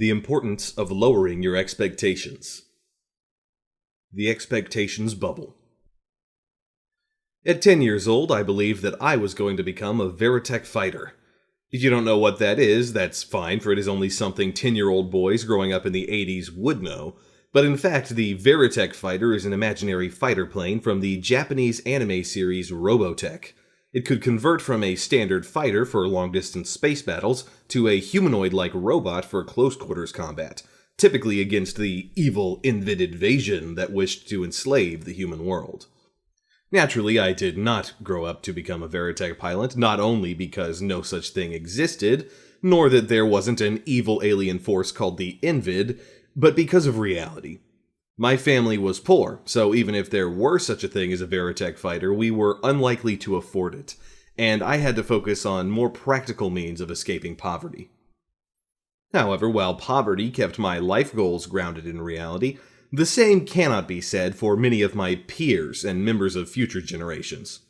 The importance of lowering your expectations. The expectations bubble. At 10 years old, I believed that I was going to become a Veritech fighter. If you don't know what that is, that's fine, for it is only something 10-year-old boys growing up in the 80s would know. But in fact, the Veritech fighter is an imaginary fighter plane from the Japanese anime series Robotech. It could convert from a standard fighter for long-distance space battles to a humanoid-like robot for close-quarters combat, typically against the evil invasion that wished to enslave the human world. Naturally, I did not grow up to become a Veritech pilot, not only because no such thing existed, nor that there wasn't an evil alien force called the Invid, but because of reality. My family was poor, so even if there were such a thing as a Veritech fighter, we were unlikely to afford it, and I had to focus on more practical means of escaping poverty. However, while poverty kept my life goals grounded in reality, the same cannot be said for many of my peers and members of future generations.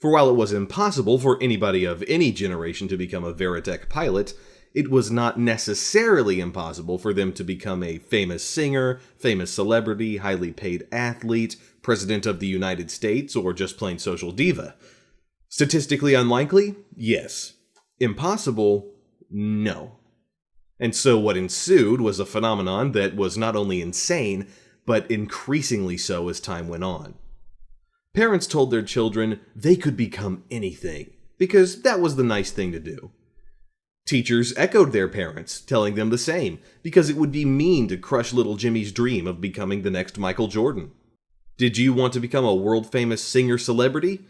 For while it was impossible for anybody of any generation to become a Veritech pilot, it was not necessarily impossible for them to become a famous singer, famous celebrity, highly paid athlete, president of the United States, or just plain social diva. Statistically unlikely? Yes. Impossible? No. And so what ensued was a phenomenon that was not only insane, but increasingly so as time went on. Parents told their children they could become anything, because that was the nice thing to do. Teachers echoed their parents, telling them the same, because it would be mean to crush little Jimmy's dream of becoming the next Michael Jordan. Did you want to become a world-famous singer-celebrity?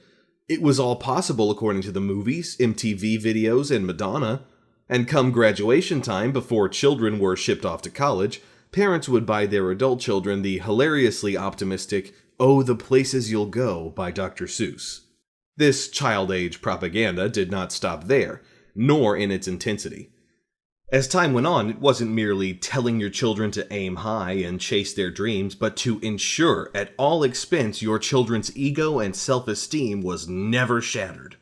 It was all possible according to the movies, MTV videos, and Madonna. And come graduation time, before children were shipped off to college, parents would buy their adult children the hilariously optimistic "Oh, the Places You'll Go" by Dr. Seuss. This child-age propaganda did not stop there, nor in its intensity. As time went on, it wasn't merely telling your children to aim high and chase their dreams, but to ensure at all expense your children's ego and self-esteem was never shattered.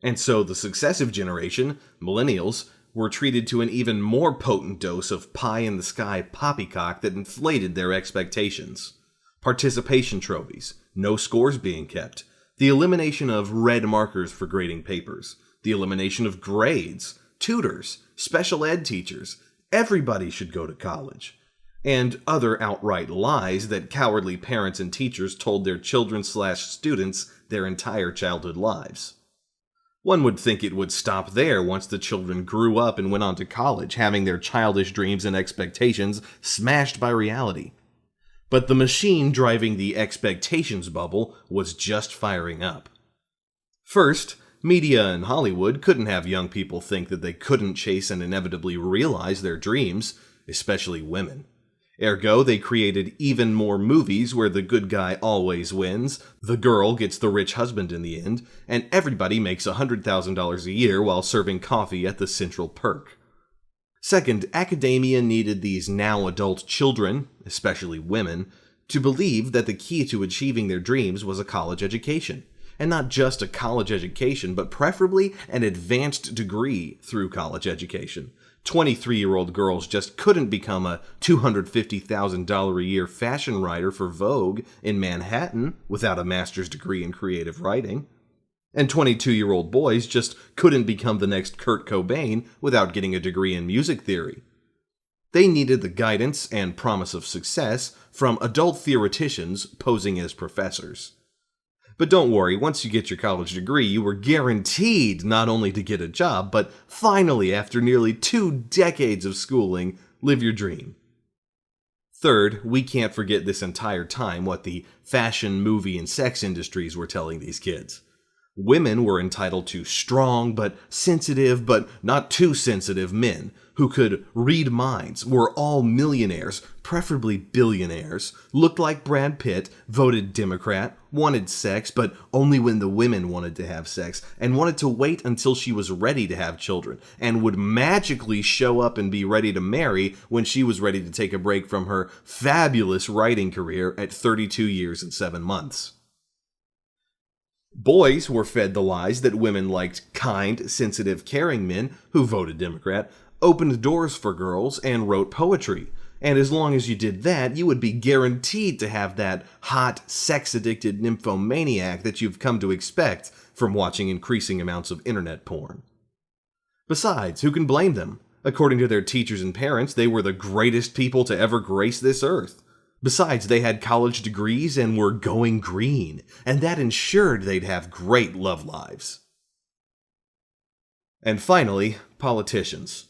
And so the successive generation, millennials, were treated to an even more potent dose of pie-in-the-sky poppycock that inflated their expectations. Participation trophies, no scores being kept, the elimination of red markers for grading papers, the elimination of grades, tutors, special ed teachers, everybody should go to college, and other outright lies that cowardly parents and teachers told their children/students their entire childhood lives. One would think it would stop there once the children grew up and went on to college, having their childish dreams and expectations smashed by reality. But the machine driving the expectations bubble was just firing up. First, media and Hollywood couldn't have young people think that they couldn't chase and inevitably realize their dreams, especially women. Ergo, they created even more movies where the good guy always wins, the girl gets the rich husband in the end, and everybody makes $100,000 a year while serving coffee at the Central Perk. Second, academia needed these now adult children, especially women, to believe that the key to achieving their dreams was a college education. And not just a college education, but preferably an advanced degree through college education. 23-year-old girls just couldn't become a $250,000 a year fashion writer for Vogue in Manhattan without a master's degree in creative writing. And 22-year-old boys just couldn't become the next Kurt Cobain without getting a degree in music theory. They needed the guidance and promise of success from adult theoreticians posing as professors. But don't worry, once you get your college degree, you were guaranteed not only to get a job, but finally, after nearly 2 decades of schooling, live your dream. Third, we can't forget this entire time what the fashion, movie, and sex industries were telling these kids. Women were entitled to strong but sensitive but not too sensitive men who could read minds, were all millionaires, preferably billionaires, looked like Brad Pitt, voted Democrat, wanted sex but only when the women wanted to have sex, and wanted to wait until she was ready to have children, and would magically show up and be ready to marry when she was ready to take a break from her fabulous writing career at 32 years and 7 months. Boys were fed the lies that women liked kind, sensitive, caring men who voted Democrat opened doors for girls, and wrote poetry. And as long as you did that, you would be guaranteed to have that hot, sex-addicted nymphomaniac that you've come to expect from watching increasing amounts of internet porn. Besides, who can blame them? According to their teachers and parents, they were the greatest people to ever grace this earth. Besides, they had college degrees and were going green, and that ensured they'd have great love lives. And finally, politicians.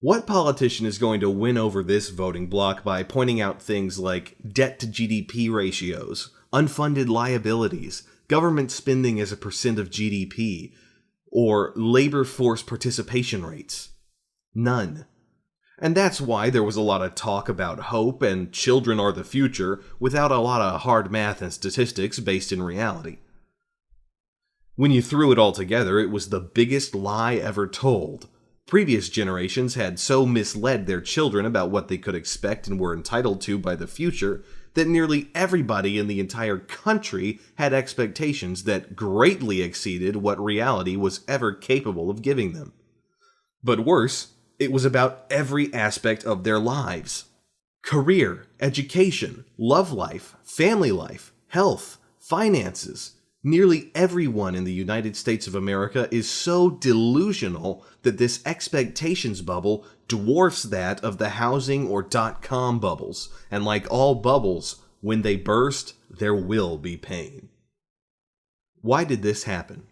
What politician is going to win over this voting bloc by pointing out things like debt to GDP ratios, unfunded liabilities, government spending as a percent of GDP, or labor force participation rates? None. And that's why there was a lot of talk about hope and children are the future without a lot of hard math and statistics based in reality. When you threw it all together, it was the biggest lie ever told. Previous generations had so misled their children about what they could expect and were entitled to by the future that nearly everybody in the entire country had expectations that greatly exceeded what reality was ever capable of giving them. But worse, it was about every aspect of their lives. Career, education, love life, family life, health, finances. Nearly everyone in the United States of America is so delusional that this expectations bubble dwarfs that of the housing or .com bubbles, and like all bubbles, when they burst, there will be pain. Why did this happen?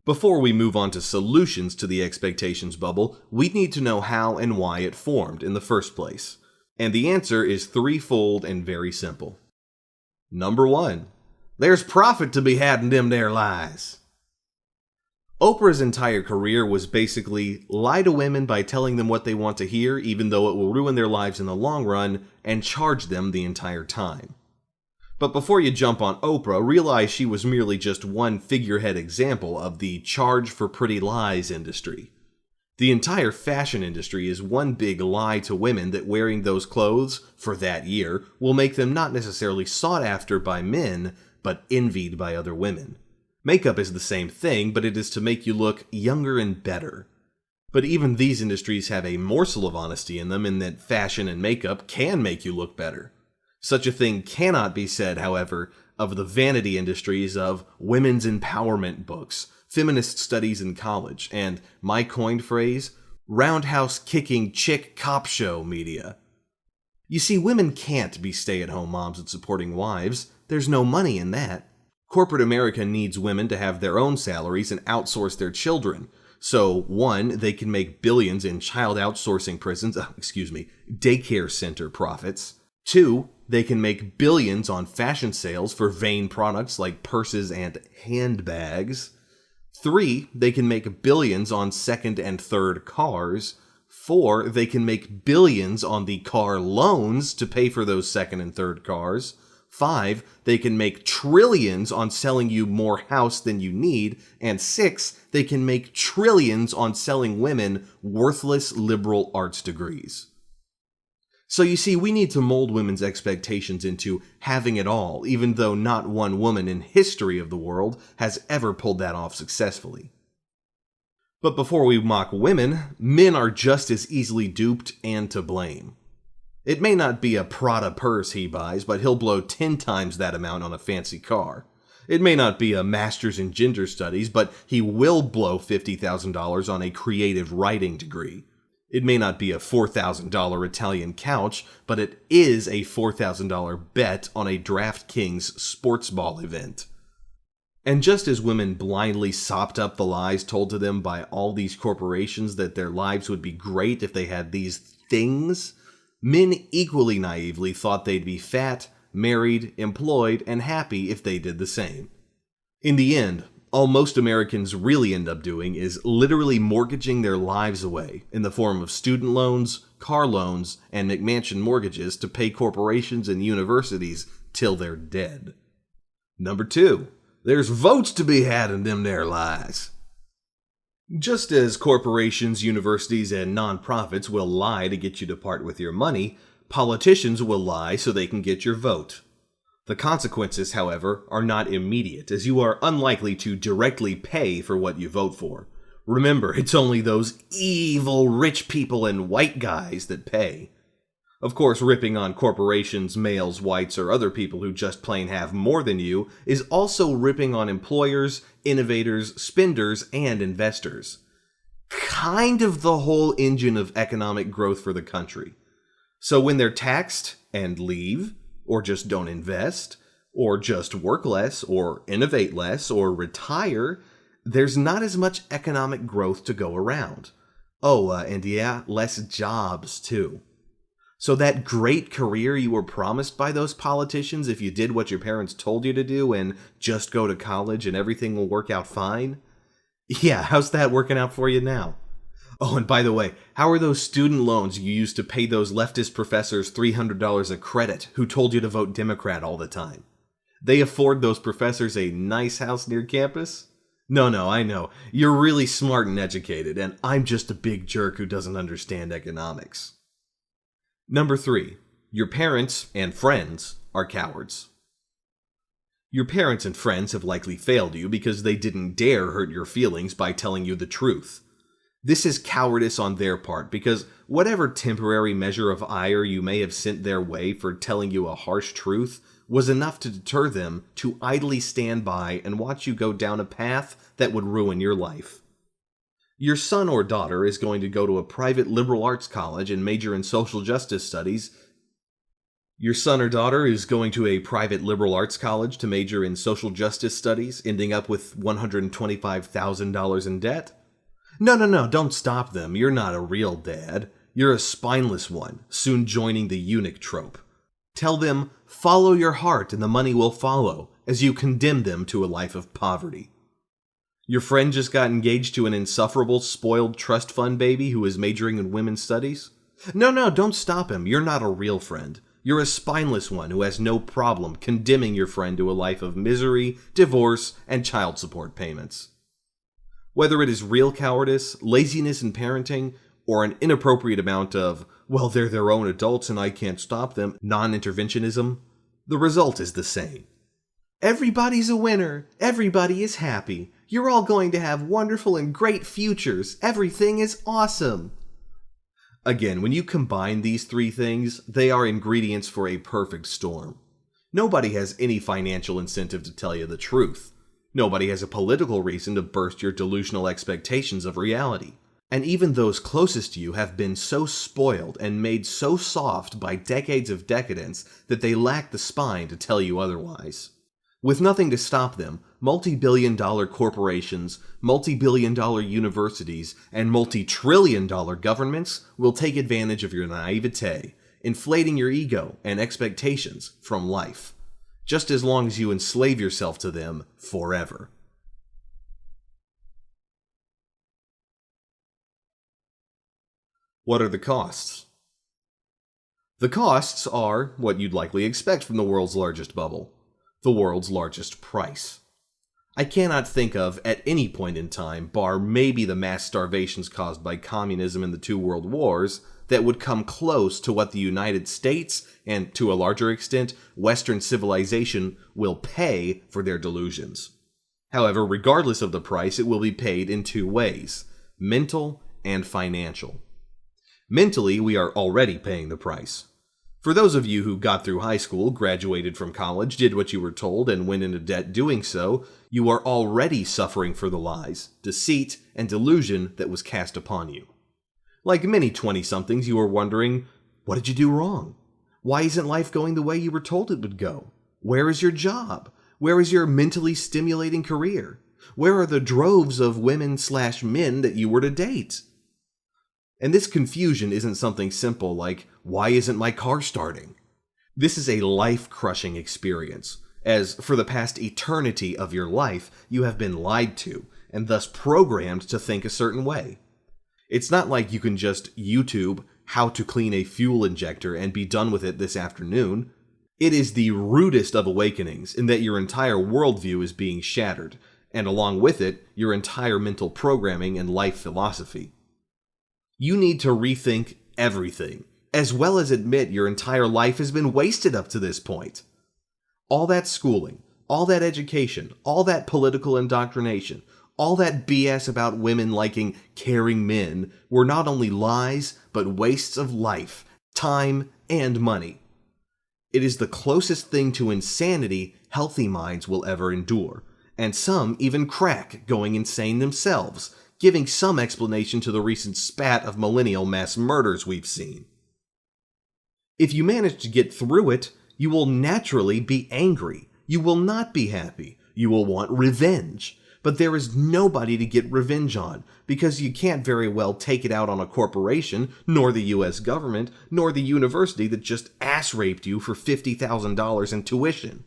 Before we move on to solutions to the expectations bubble, we need to know how and why it formed in the first place. And the answer is threefold and very simple. Number 1. There's profit to be had in them there lies. Oprah's entire career was basically lie to women by telling them what they want to hear, even though it will ruin their lives in the long run, and charge them the entire time. But before you jump on Oprah, realize she was merely just one figurehead example of the charge for pretty lies industry. The entire fashion industry is one big lie to women that wearing those clothes for that year will make them not necessarily sought after by men, but envied by other women. Makeup is the same thing, but it is to make you look younger and better. But even these industries have a morsel of honesty in them in that fashion and makeup can make you look better. Such a thing cannot be said, however, of the vanity industries of women's empowerment books, feminist studies in college, and, my coined phrase, roundhouse-kicking chick cop show media. You see, women can't be stay-at-home moms and supporting wives. There's no money in that. Corporate America needs women to have their own salaries and outsource their children. So, 1, they can make billions in child outsourcing daycare center profits. 2, they can make billions on fashion sales for vain products like purses and handbags. 3, they can make billions on second and third cars. 4, they can make billions on the car loans to pay for those second and third cars. 5, they can make trillions on selling you more house than you need. And 6, they can make trillions on selling women worthless liberal arts degrees. So you see, we need to mold women's expectations into having it all, even though not one woman in history of the world has ever pulled that off successfully. But before we mock women, men are just as easily duped and to blame. It may not be a Prada purse he buys, but he'll blow 10 times that amount on a fancy car. It may not be a master's in gender studies, but he will blow $50,000 on a creative writing degree. It may not be a $4,000 Italian couch, but it is a $4,000 bet on a DraftKings sports ball event. And just as women blindly sopped up the lies told to them by all these corporations that their lives would be great if they had these things, men equally naively thought they'd be fat, married, employed, and happy if they did the same. In the end, all most Americans really end up doing is literally mortgaging their lives away in the form of student loans, car loans, and McMansion mortgages to pay corporations and universities till they're dead. Number 2, there's votes to be had in them there lies. Just as corporations, universities, and nonprofits will lie to get you to part with your money, politicians will lie so they can get your vote. The consequences, however, are not immediate, as you are unlikely to directly pay for what you vote for. Remember, it's only those evil rich people and white guys that pay. Of course, ripping on corporations, males, whites, or other people who just plain have more than you is also ripping on employers, innovators, spenders, and investors. Kind of the whole engine of economic growth for the country. So when they're taxed and leave, or just don't invest, or just work less, or innovate less, or retire, there's not as much economic growth to go around. And less jobs too. So that great career you were promised by those politicians if you did what your parents told you to do and just go to college and everything will work out fine? Yeah, how's that working out for you now? Oh, and by the way, how are those student loans you used to pay those leftist professors $300 a credit who told you to vote Democrat all the time? They afford those professors a nice house near campus? No, I know. You're really smart and educated, and I'm just a big jerk who doesn't understand economics. Number 3. Your parents and friends are cowards. Your parents and friends have likely failed you because they didn't dare hurt your feelings by telling you the truth. This is cowardice on their part because whatever temporary measure of ire you may have sent their way for telling you a harsh truth was enough to deter them to idly stand by and watch you go down a path that would ruin your life. Your son or daughter is going to go to a private liberal arts college and major in social justice studies. Your son or daughter is going to a private liberal arts college to major in social justice studies, ending up with $125,000 in debt. No, don't stop them. You're not a real dad. You're a spineless one, soon joining the eunuch trope. Tell them, follow your heart and the money will follow, as you condemn them to a life of poverty. Your friend just got engaged to an insufferable, spoiled trust fund baby who is majoring in women's studies? No, don't stop him. You're not a real friend. You're a spineless one who has no problem condemning your friend to a life of misery, divorce, and child support payments. Whether it is real cowardice, laziness in parenting, or an inappropriate amount of, well, they're their own adults and I can't stop them, non-interventionism, the result is the same. Everybody's a winner. Everybody is happy. You're all going to have wonderful and great futures. Everything is awesome. Again, when you combine these 3 things, they are ingredients for a perfect storm. Nobody has any financial incentive to tell you the truth. Nobody has a political reason to burst your delusional expectations of reality. And even those closest to you have been so spoiled and made so soft by decades of decadence that they lack the spine to tell you otherwise. With nothing to stop them, multi-billion-dollar corporations, multi-billion-dollar universities, and multi-trillion-dollar governments will take advantage of your naivete, inflating your ego and expectations from life, just as long as you enslave yourself to them forever. What are the costs? The costs are what you'd likely expect from the world's largest bubble. The world's largest price. I cannot think of, at any point in time, bar maybe the mass starvations caused by communism and the 2 world wars, that would come close to what the United States, and to a larger extent, Western civilization, will pay for their delusions. However, regardless of the price, it will be paid in 2 ways, mental and financial. Mentally, we are already paying the price. For those of you who got through high school, graduated from college, did what you were told, and went into debt doing so, you are already suffering for the lies, deceit, and delusion that was cast upon you. Like many 20-somethings, you are wondering, what did you do wrong? Why isn't life going the way you were told it would go? Where is your job? Where is your mentally stimulating career? Where are the droves of women/men that you were to date? And this confusion isn't something simple like, why isn't my car starting? This is a life-crushing experience, as for the past eternity of your life, you have been lied to, and thus programmed to think a certain way. It's not like you can just YouTube how to clean a fuel injector and be done with it this afternoon. It is the rudest of awakenings in that your entire worldview is being shattered, and along with it, your entire mental programming and life philosophy. You need to rethink everything, as well as admit your entire life has been wasted up to this point. All that schooling, all that education, all that political indoctrination, All that BS about women liking caring men were not only lies, but wastes of life, time, and money. It is the closest thing to insanity healthy minds will ever endure, and some even crack, going insane themselves, giving some explanation to the recent spat of millennial mass murders we've seen. If you manage to get through it, you will naturally be angry. You will not be happy. You will want revenge. But there is nobody to get revenge on, because you can't very well take it out on a corporation, nor the US government, nor the university that just ass-raped you for $50,000 in tuition.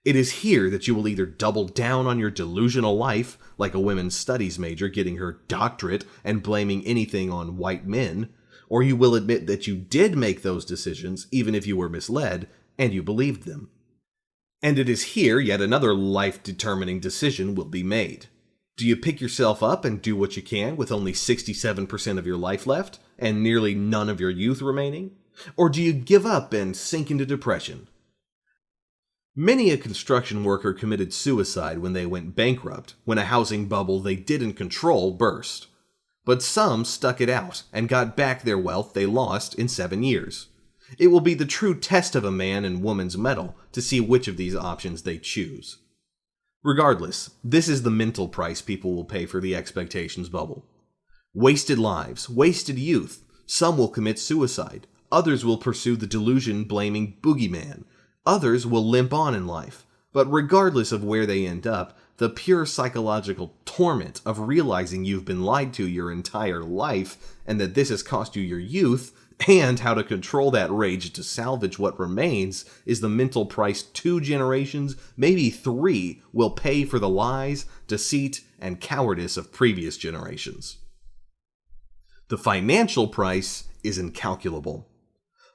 It is here that you will either double down on your delusional life, like a women's studies major getting her doctorate and blaming anything on white men, or you will admit that you did make those decisions, even if you were misled, and you believed them. And it is here yet another life-determining decision will be made. Do you pick yourself up and do what you can with only 67% of your life left and nearly none of your youth remaining? Or do you give up and sink into depression? Many a construction worker committed suicide when they went bankrupt, when a housing bubble they didn't control burst. But some stuck it out and got back their wealth they lost in 7 years. It will be the true test of a man and woman's mettle to see which of these options they choose. Regardless, this is the mental price people will pay for the expectations bubble. Wasted lives, wasted youth. Some will commit suicide. Others will pursue the delusion-blaming boogeyman. Others will limp on in life. But regardless of where they end up, the pure psychological torment of realizing you've been lied to your entire life and that this has cost you your youth, and how to control that rage to salvage what remains, is the mental price 2 generations, maybe 3, will pay for the lies, deceit, and cowardice of previous generations. The financial price is incalculable.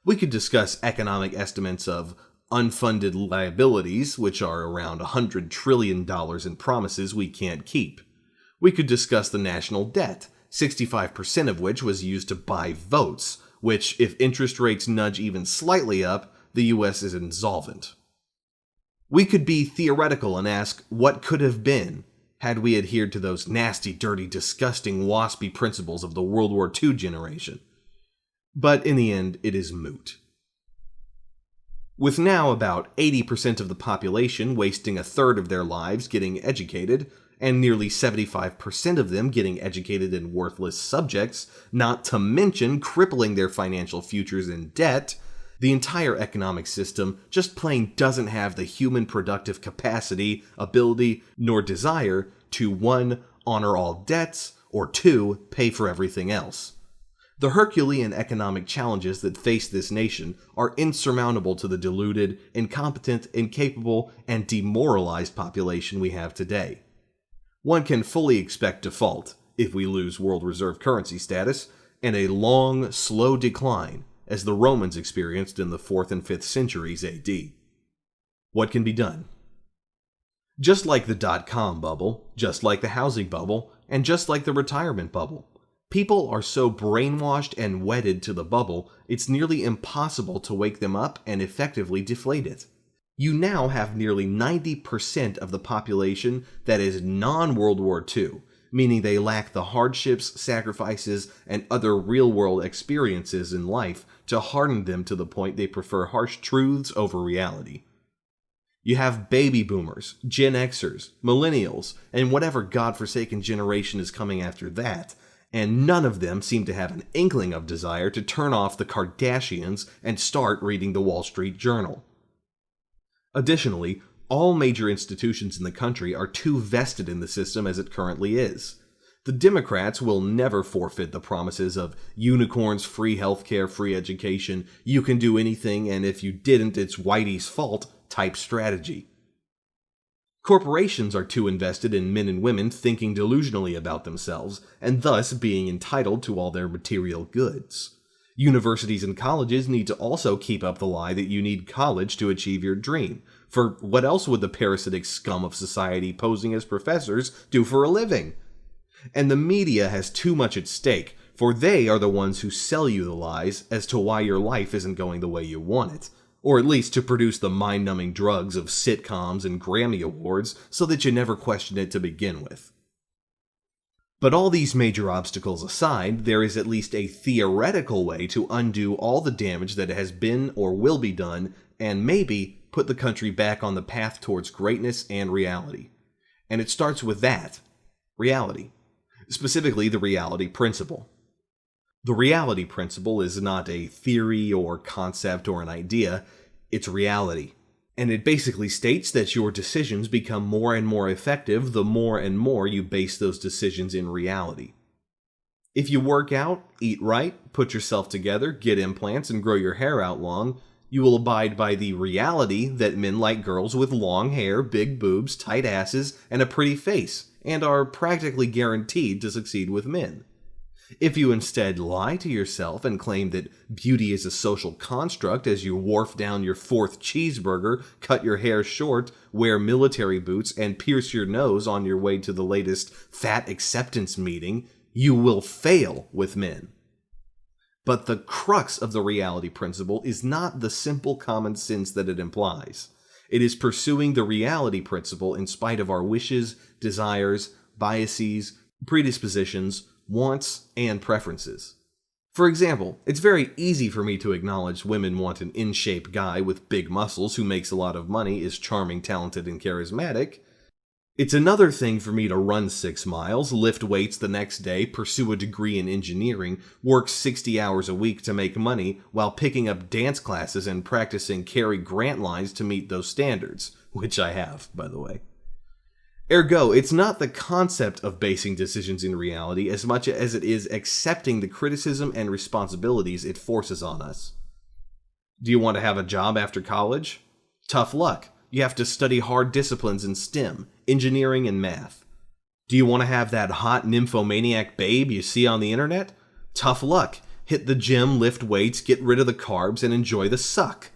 We could discuss economic estimates of unfunded liabilities, which are around $100 trillion in promises we can't keep. We could discuss the national debt, 65% of which was used to buy votes, which, if interest rates nudge even slightly up, the US is insolvent. We could be theoretical and ask what could have been had we adhered to those nasty, dirty, disgusting, waspy principles of the World War II generation. But in the end, it is moot. With now about 80% of the population wasting a third of their lives getting educated, and nearly 75% of them getting educated in worthless subjects, not to mention crippling their financial futures in debt, the entire economic system just plain doesn't have the human productive capacity, ability, nor desire to 1. Honor all debts, or 2. Pay for everything else. The Herculean economic challenges that face this nation are insurmountable to the deluded, incompetent, incapable, and demoralized population we have today. One can fully expect default, if we lose world reserve currency status, and a long, slow decline, as the Romans experienced in the 4th and 5th centuries AD. What can be done? Just like the dot-com bubble, just like the housing bubble, and just like the retirement bubble, people are so brainwashed and wedded to the bubble, it's nearly impossible to wake them up and effectively deflate it. You now have nearly 90% of the population that is non-World War II, meaning they lack the hardships, sacrifices, and other real-world experiences in life to harden them to the point they prefer harsh truths over reality. You have baby boomers, Gen Xers, millennials, and whatever godforsaken generation is coming after that, and none of them seem to have an inkling of desire to turn off the Kardashians and start reading the Wall Street Journal. Additionally, all major institutions in the country are too vested in the system as it currently is. The Democrats will never forfeit the promises of unicorns, free healthcare, free education, you can do anything, and if you didn't, it's Whitey's fault type strategy. Corporations are too invested in men and women thinking delusionally about themselves, and thus being entitled to all their material goods. Universities and colleges need to also keep up the lie that you need college to achieve your dream, for what else would the parasitic scum of society posing as professors do for a living? And the media has too much at stake, for they are the ones who sell you the lies as to why your life isn't going the way you want it, or at least to produce the mind-numbing drugs of sitcoms and Grammy Awards so that you never question it to begin with. But all these major obstacles aside, there is at least a theoretical way to undo all the damage that has been or will be done, and maybe put the country back on the path towards greatness and reality. And it starts with that, reality. Specifically, the reality principle. The reality principle is not a theory or concept or an idea, it's reality. And it basically states that your decisions become more and more effective the more and more you base those decisions in reality. If you work out, eat right, put yourself together, get implants, and grow your hair out long, you will abide by the reality that men like girls with long hair, big boobs, tight asses, and a pretty face, and are practically guaranteed to succeed with men. If you instead lie to yourself and claim that beauty is a social construct as you wharf down your fourth cheeseburger, cut your hair short, wear military boots, and pierce your nose on your way to the latest fat acceptance meeting, you will fail with men. But the crux of the reality principle is not the simple common sense that it implies. It is pursuing the reality principle in spite of our wishes, desires, biases, predispositions, wants, and preferences. For example, it's very easy for me to acknowledge women want an in-shape guy with big muscles who makes a lot of money, is charming, talented, and charismatic. It's another thing for me to run 6 miles, lift weights the next day, pursue a degree in engineering, work 60 hours a week to make money, while picking up dance classes and practicing Cary Grant lines to meet those standards, which I have, by the way. Ergo, it's not the concept of basing decisions in reality as much as it is accepting the criticism and responsibilities it forces on us. Do you want to have a job after college? Tough luck. You have to study hard disciplines in STEM, engineering, and math. Do you want to have that hot nymphomaniac babe you see on the internet? Tough luck. Hit the gym, lift weights, get rid of the carbs, and enjoy the suck.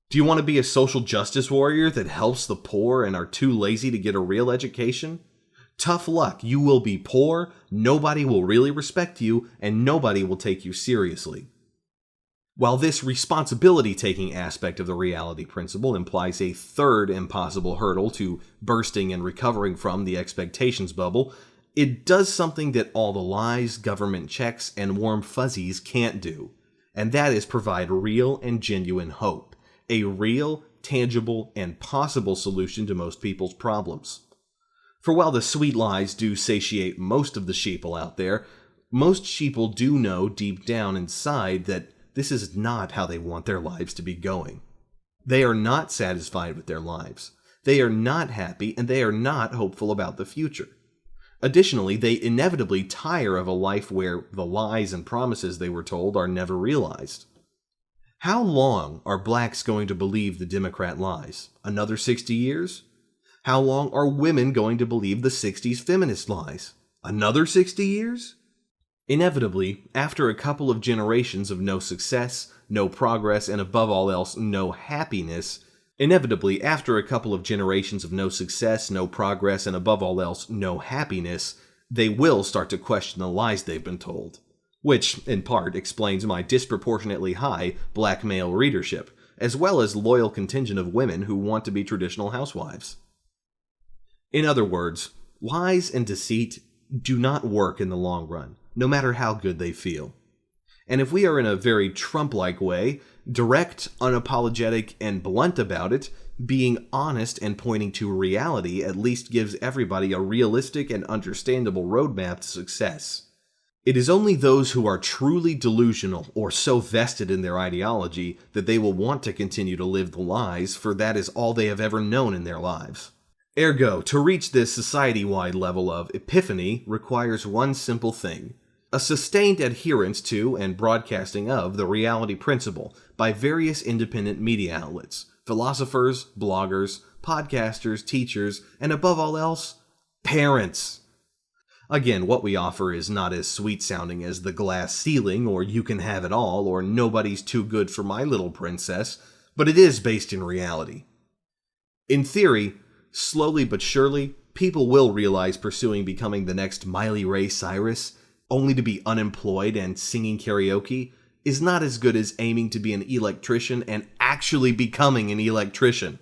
Do you want to be a social justice warrior that helps the poor and are too lazy to get a real education? Tough luck, you will be poor, nobody will really respect you, and nobody will take you seriously. While this responsibility-taking aspect of the reality principle implies a third impossible hurdle to bursting and recovering from the expectations bubble, it does something that all the lies, government checks, and warm fuzzies can't do, and that is provide real and genuine hope. A real, tangible, and possible solution to most people's problems. For while the sweet lies do satiate most of the sheeple out there, most sheeple do know deep down inside that this is not how they want their lives to be going. They are not satisfied with their lives. They are not happy, and they are not hopeful about the future. Additionally, they inevitably tire of a life where the lies and promises they were told are never realized. How long are blacks going to believe the Democrat lies? Another 60 years? How long are women going to believe the 60s feminist lies? Another 60 years? Inevitably, after a couple of generations of no success, no progress, and above all else, no happiness, they will start to question the lies they've been told. Which, in part, explains my disproportionately high black male readership, as well as loyal contingent of women who want to be traditional housewives. In other words, lies and deceit do not work in the long run, no matter how good they feel. And if we are in a very Trump-like way, direct, unapologetic, and blunt about it, being honest and pointing to reality at least gives everybody a realistic and understandable roadmap to success. It is only those who are truly delusional or so vested in their ideology that they will want to continue to live the lies, for that is all they have ever known in their lives. Ergo, to reach this society-wide level of epiphany requires one simple thing: a sustained adherence to and broadcasting of the reality principle by various independent media outlets, philosophers, bloggers, podcasters, teachers, and above all else, parents. Again, what we offer is not as sweet-sounding as The Glass Ceiling, or You Can Have It All, or Nobody's Too Good for My Little Princess, but it is based in reality. In theory, slowly but surely, people will realize pursuing becoming the next Miley Ray Cyrus, only to be unemployed and singing karaoke, is not as good as aiming to be an electrician and actually becoming an electrician.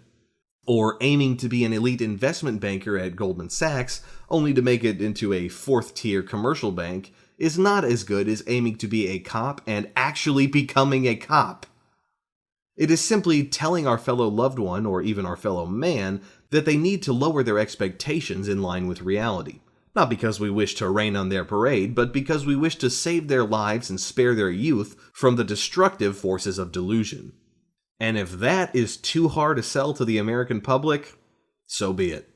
Or aiming to be an elite investment banker at Goldman Sachs, only to make it into a fourth-tier commercial bank, is not as good as aiming to be a cop and actually becoming a cop. It is simply telling our fellow loved one, or even our fellow man, that they need to lower their expectations in line with reality. Not because we wish to rain on their parade, but because we wish to save their lives and spare their youth from the destructive forces of delusion. And if that is too hard to sell to the American public, so be it.